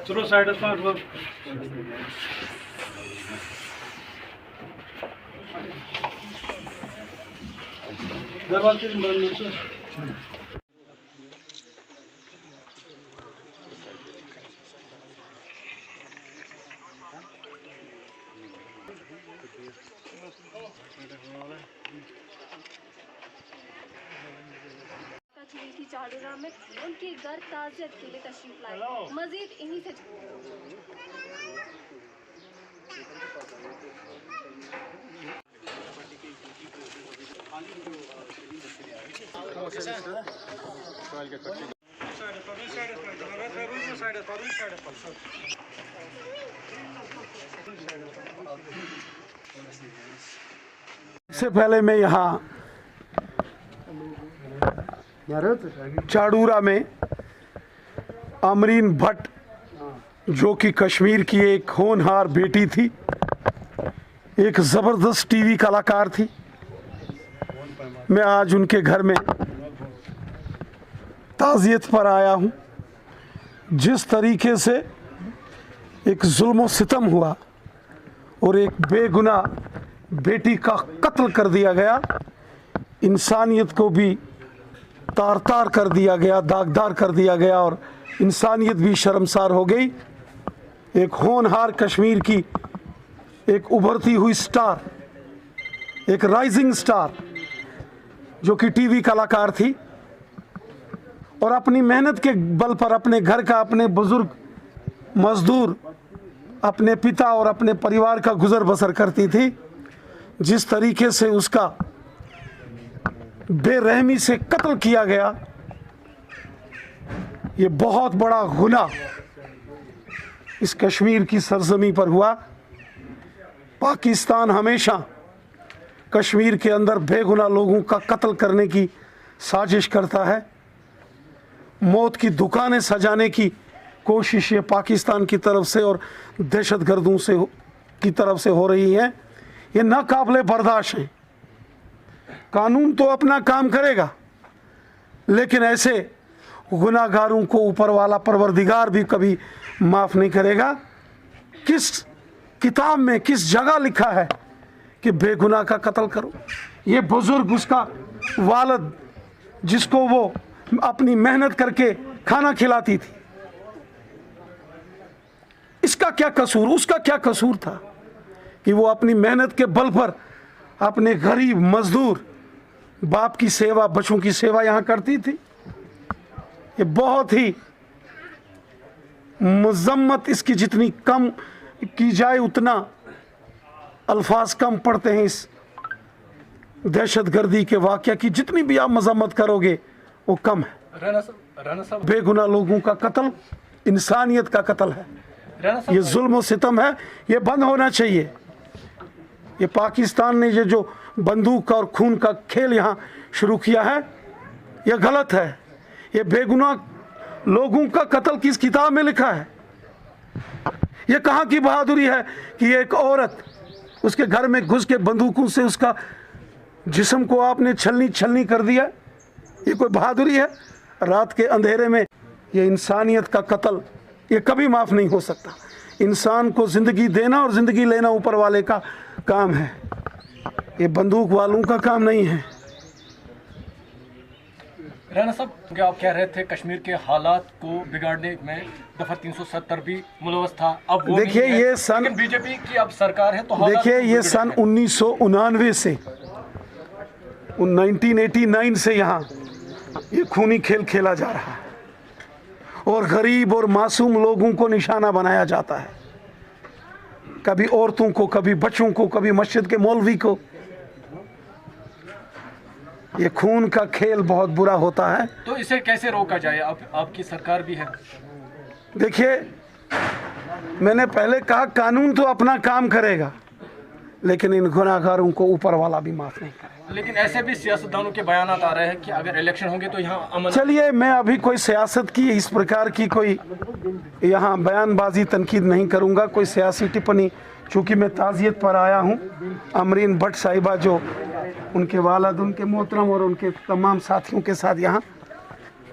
चलो साइड दरवाजे चाडूरा में उनके घर ताज़ियत के लिए तशरीफ लाए। मजीद इन्हीं से इससे पहले मैं यहाँ चाडूरा में अमरीन भट्ट, जो कि कश्मीर की एक होनहार बेटी थी, एक ज़बरदस्त टीवी कलाकार थी, मैं आज उनके घर में ताज़ियत पर आया हूँ। जिस तरीके से एक जुल्म सितम हुआ और एक बेगुनाह बेटी का कत्ल कर दिया गया, इंसानियत को भी तार तार कर दिया गया, दागदार कर दिया गया और इंसानियत भी शर्मसार हो गई। एक होनहार कश्मीर की एक उभरती हुई स्टार, एक राइजिंग स्टार, जो कि टीवी कलाकार थी और अपनी मेहनत के बल पर अपने घर का, अपने बुजुर्ग मजदूर, अपने पिता और अपने परिवार का गुजर बसर करती थी, जिस तरीके से उसका बेरहमी से कत्ल किया गया, ये बहुत बड़ा गुनाह इस कश्मीर की सरजमी पर हुआ। पाकिस्तान हमेशा कश्मीर के अंदर बेगुनाह लोगों का कत्ल करने की साजिश करता है। मौत की दुकानें सजाने की कोशिश ये पाकिस्तान की तरफ से और दहशतगर्दों से की तरफ से हो रही है। ये नाकाबिले बर्दाश्त है। कानून तो अपना काम करेगा, लेकिन ऐसे गुनाहगारों को ऊपर वाला परवरदिगार भी कभी माफ़ नहीं करेगा। किस किताब में, किस जगह लिखा है कि बेगुनाह का कत्ल करो? ये बुजुर्ग, उसका वालिद, जिसको वो अपनी मेहनत करके खाना खिलाती थी, इसका क्या कसूर, उसका क्या कसूर था कि वो अपनी मेहनत के बल पर अपने गरीब मजदूर बाप की सेवा, बच्चों की सेवा यहाँ करती थी। ये बहुत ही मजम्मत, इसकी जितनी कम की जाए उतना अल्फाज कम पड़ते हैं। इस दहशतगर्दी के वाक़या की जितनी भी आप मजम्मत करोगे वो कम है। बेगुनाह लोगों का कत्ल इंसानियत का कत्ल है, ये जुल्म और सितम है, ये बंद होना चाहिए। ये पाकिस्तान ने ये जो बंदूक और खून का खेल यहाँ शुरू किया है, ये गलत है। ये बेगुनाह लोगों का कत्ल किस किताब में लिखा है? ये कहाँ की बहादुरी है कि एक औरत, उसके घर में घुस के बंदूकों से उसका जिस्म को आपने छलनी छलनी कर दिया? ये कोई बहादुरी है? रात के अंधेरे में ये इंसानियत का कत्ल, ये कभी माफ़ नहीं हो सकता। इंसान को ज़िंदगी देना और ज़िंदगी लेना ऊपर वाले का काम है, ये बंदूक वालों का काम नहीं है। राणा साहब, आप कह रहे थे कश्मीर के हालात को बिगाड़ने में दफा 370 भी मुलव्वस था। अब देखिए, ये सन बीजेपी की अब सरकार है तो देखिए, ये सन 1989 से 1989 से यहाँ ये खूनी खेल खेला जा रहा है और गरीब और मासूम लोगों को निशाना बनाया जाता है। कभी औरतों को, कभी बच्चों को, कभी मस्जिद के मौलवी को। ये खून का खेल बहुत बुरा होता है। तो इसे कैसे रोका जाए? आपकी सरकार भी है। देखिए, मैंने पहले कहा कानून तो अपना काम करेगा, लेकिन इन गुनाहगारों को ऊपर वाला भी माफ नहीं करेगा। लेकिन ऐसे भी सियासतदानों के बयान आ रहे हैं कि अगर इलेक्शन होंगे तो यहाँ अमन। चलिए, मैं अभी कोई सियासत की इस प्रकार की कोई यहाँ बयानबाजी तनकीद नहीं करूँगा, कोई सियासी टिप्पणी, चूँकि मैं ताज़ियत पर आया हूँ। अमरीन भट्ट साहिबा जो उनके वालिद, उनके मोहतरम और उनके तमाम साथियों के साथ यहाँ,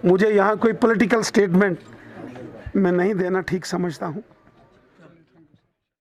मुझे यहाँ कोई पॉलिटिकल स्टेटमेंट मैं नहीं देना ठीक समझता हूँ।